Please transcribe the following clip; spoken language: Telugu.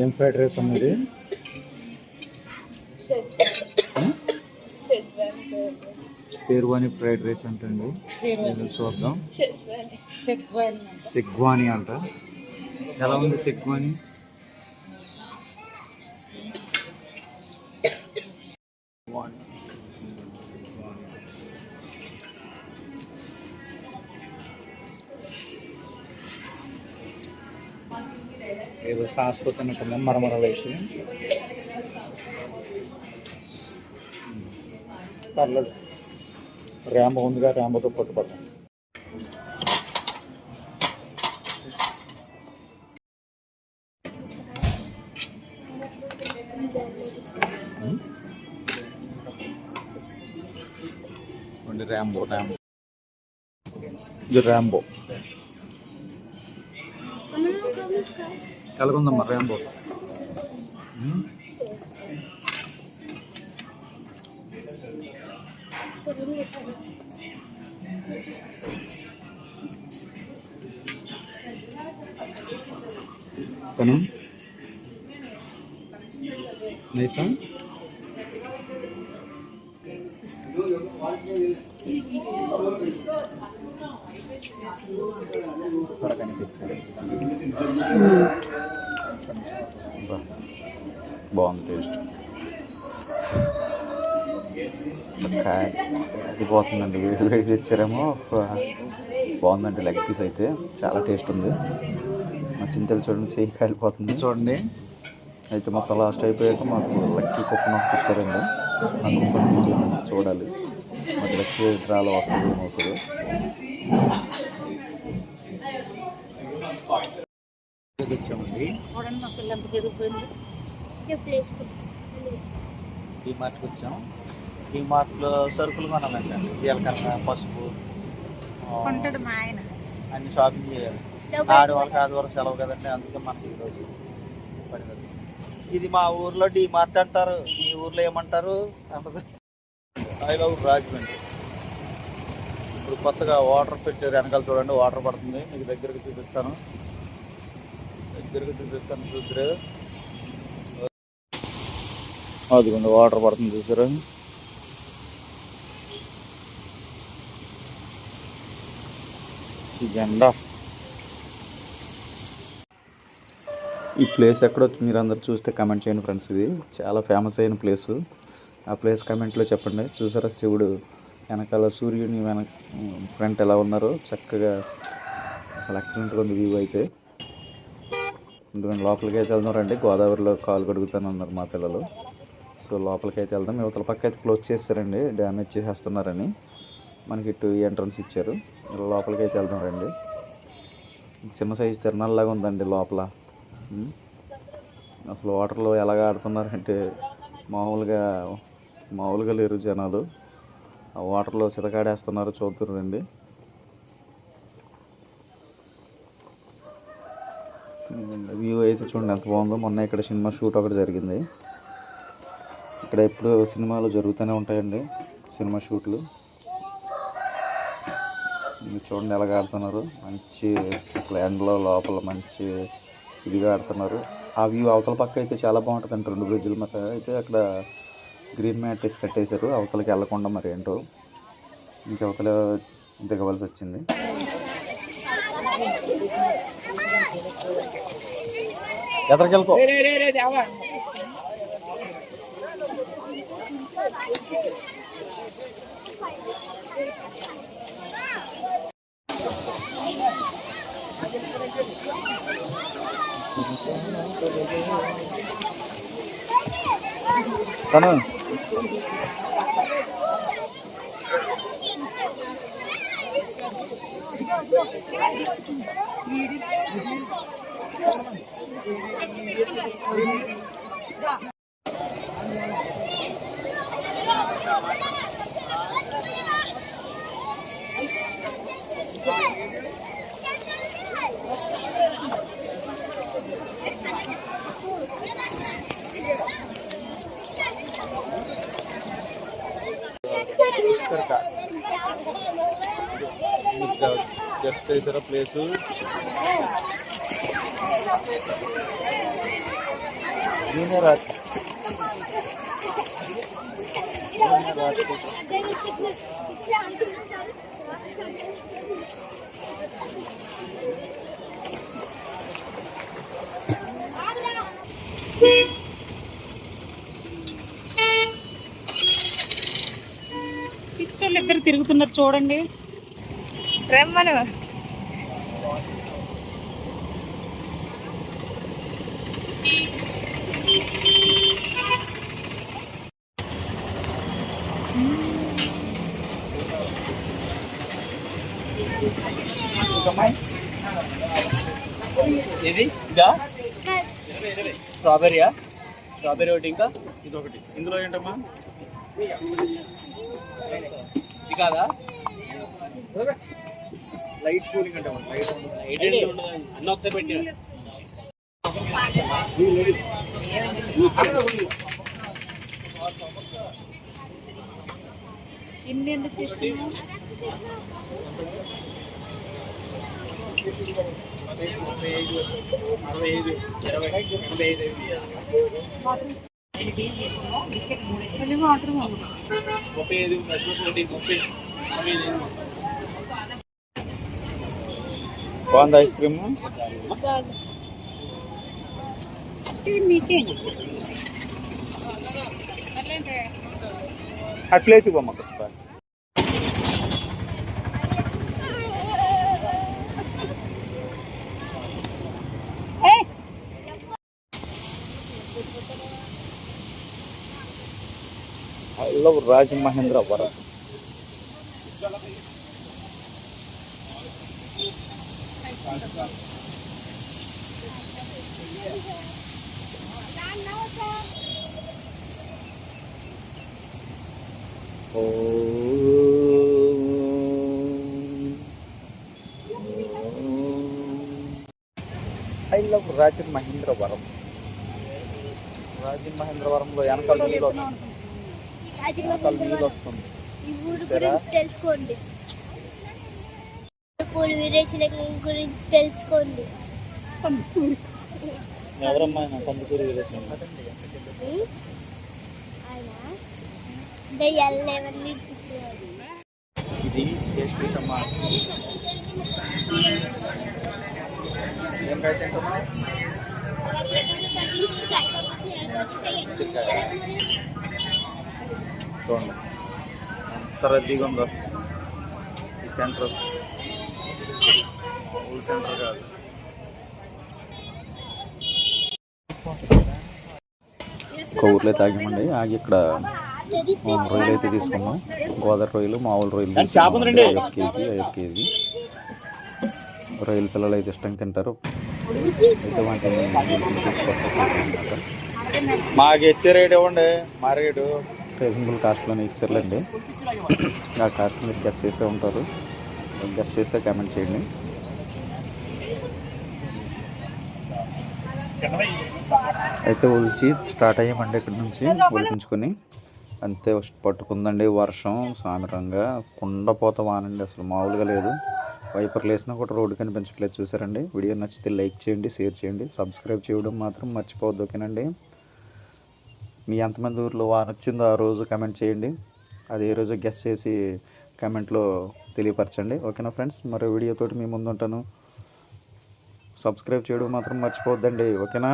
ఏం ఫ్రైడ్ రైస్ అన్నది? షేర్వానీ ఫ్రైడ్ రైస్ అంటండి. చూద్దాం. సెగ్వానీ అంట. ఎలా ఉంది సెగ్వానీ? ఏదో సాస్తో తిన్నట్టుంది మరమర వేసి. పర్లేదు, ర్యాంబో ఉందిగా, ర్యాంబోతో పట్టుపడతాం. ర్యాంబో ర్యాంబో ఇది ర్యాంబో ఎలాగుందమ్మా ర్యాంబో? తను నైసా? బాగుంది టేస్ట్. అది పోతుందండి, వేడి వేడి తెచ్చారేమో. బాగుందండి లెగ్ పీస్ అయితే, చాలా టేస్ట్ ఉంది. మా చింతలు చూడండి, చేయి కాలిపోతుంది చూడండి. అయితే మొత్తం లాస్ట్ అయిపోయాక మాకు లక్కీ కుక్క నొక్క ఇచ్చారండి. ఆ కుక్క చూడాలి మాకు లక్కీ డ్రాలో వస్తుంది ఏమవుతుందో. వచ్చామండి చూడండి, మా పిల్ల ఎంత పెరిగిపోయింది. డీమార్ట్కి వచ్చాం. డీమార్ట్లో సరుకులు కొనాలండి, జీలకర్ర, పసుపు కొంటాడు మా ఆయన. అన్ని షాపింగ్ చేయాలి. ఆడవాళ్ళకి ఆదివారం సెలవు కదండి, అందుకే మనకి ఈరోజు పడినది. ఇది మా ఊర్లో డీమార్ట్ అంటారు, ఈ ఊర్లో ఏమంటారు ఐ లవ్ రాజమండ్రి. ఇప్పుడు కొత్తగా వాటర్ పెట్టారు, వెనకాల చూడండి వాటర్ పడుతుంది. మీకు దగ్గరకు చూపిస్తాను చూద్దరు. అదిగోండి వాటర్ పడుతుంది చూసారు. జెండా. ఈ ప్లేస్ ఎక్కడో మీరు అందరు చూస్తే కమెంట్ చేయండి ఫ్రెండ్స్. ఇది చాలా ఫేమస్ అయిన ప్లేసు. ఆ ప్లేస్ కమెంట్లో చెప్పండి. చూసారా శివుడు వెనకాల సూర్యుని ఫ్రంట్ ఎలా ఉన్నారో చక్కగా, అసలు ఎక్సలెంట్గా ఉంది వ్యూ అయితే. ఎందుకంటే లోపలికి అయితే వెళ్తున్నారండి, గోదావరిలో కాలు కడుగుతాను అన్నారు మా పిల్లలు. సో లోపలికి అయితే వెళ్దాం. యువతల పక్క అయితే క్లోజ్ చేస్తారండి, డ్యామేజ్ చేసేస్తున్నారని. మనకి ఇటు ఎంట్రన్స్ ఇచ్చారు, లోపలికి అయితే వెళ్దాం రండి. చిన్న సైజు తిరణాలలాగా ఉందండి లోపల. అసలు వాటర్లో ఎలాగ ఆడుతున్నారంటే మామూలుగా లేరు జనాలు. ఆ వాటర్లో చితకాడేస్తున్నారు, చూద్దురండి. వ్యూ అయితే చూడండి ఎంత బాగుందో. మొన్న ఇక్కడ సినిమా షూట్ ఒకటి జరిగింది. ఇక్కడ ఎప్పుడు సినిమాలు జరుగుతూనే ఉంటాయండి, సినిమా షూట్లు. చూడండి ఎలాగ ఆడుతున్నారు, మంచి అసలు ఎండలో లోపల మంచి ఇదిగా ఆడుతున్నారు. ఆ వ్యూ అవతల పక్క అయితే చాలా బాగుంటుందండి. 2 బ్రిడ్జిల మధ్య అయితే అక్కడ గ్రీన్ మ్యాట్ వేసి కట్టేశారు, అవతలకి వెళ్ళకుండా మరి ఏంటో ఇంకవతల దిగవలసి వచ్చింది. ఎదరికెళ్ళిపో. తను జస్ట్ చేసారా ప్లేసు. జూనియర్ ఆర్ట్ పిచ్చోళ్ళు ఇద్దరు తిరుగుతున్నారు చూడండి. రమ్మను. ఇది ఇదా స్ట్రాబెరీయా? స్ట్రాబెరీ ఒకటి, ఇంకా ఇది ఒకటి. ఇందులో ఏంటమ్మా? ఇది కాదా? లైట్ కూలింగ్ అంటే లైట్ ఉండదు అన్న ఒకసారి పెట్టిన ఇన్ని ఎందుకు తీసుకున్నావు? 65, 65, 20, 85. మళ్ళీ వాటర్ 35 30, 35. బాగుంది ఐస్ క్రీమ్. మీకేనా? ఆ ప్లేస్ ఇవ్వమ్మా. I love Rajamahendravaram. I love Rajamahendravaram. రాజమహేంద్రవరంలో వెనకాల నీళ్ళు వస్తుంది. వెనకాల నీళ్ళు వస్తుంది. ఈ ఊరు గురించి తెలుసుకోండి. పూలు వీరేశుల గురించి తెలుసుకోండి. ఎవరమ్మా కందుకూరి వీరేశం? దయ్యాలు ఎవరిని ఇప్పించారు? ఇది చేసుకుంటమ్మా. ఏం రైట్ ఏంటమ్మా? చూడండి ఎంత రద్దీగా ఉందో ఈ సెంటర్. ఊరు సెంటర్ కాదు. ఒక ఊర్లో తాగామండి. ఆగి ఇక్కడ రొయ్యలు అయితే తీసుకున్నాం. గోదావరి రొయ్యలు, మామూలు రొయ్యలు తీసుకున్నాం. 5 కేజీ 5 కేజీ రొయ్యల పిల్లలు అయితే ఇష్టంగా తింటారు. అయితే వాటిని తీసుకొచ్చేసామన్నమాట. మాకు ఇచ్చే రేట్ ఇవ్వండి. మా రేటు రీజనబుల్ కాస్ట్లోనే ఇచ్చారులేండి. ఆ కాస్ట్ మీరు గెస్ చేసే ఉంటారు. గెస్ చేస్తే కామెంట్ చేయండి. అయితే ఒలిచి స్టార్ట్ అయ్యామండి. ఇక్కడ నుంచి ఒలిపించుకొని అంతే పట్టుకుందండి వర్షం. సాయంత్రంగా కుండపోత వానండి, అసలు మామూలుగా లేదు. వైపర్లు వేసినా కూడా రోడ్డు కనిపించట్లేదు. చూసారండి. వీడియో నచ్చితే లైక్ చేయండి, షేర్ చేయండి, సబ్స్క్రైబ్ చేయడం మాత్రం మర్చిపోవద్దు. ఓకేనండి. మీ ఎంతమంది ఊర్లో వాన వచ్చిందో ఆ రోజు కమెంట్ చేయండి. అది ఏ రోజు గెస్ చేసి కమెంట్లో తెలియపరచండి. ఓకేనా ఫ్రెండ్స్? మరో వీడియోతోటి మీ ముందు ఉంటాను. సబ్స్క్రైబ్ చేయడం మాత్రం మర్చిపోవద్దండి. ఓకేనా?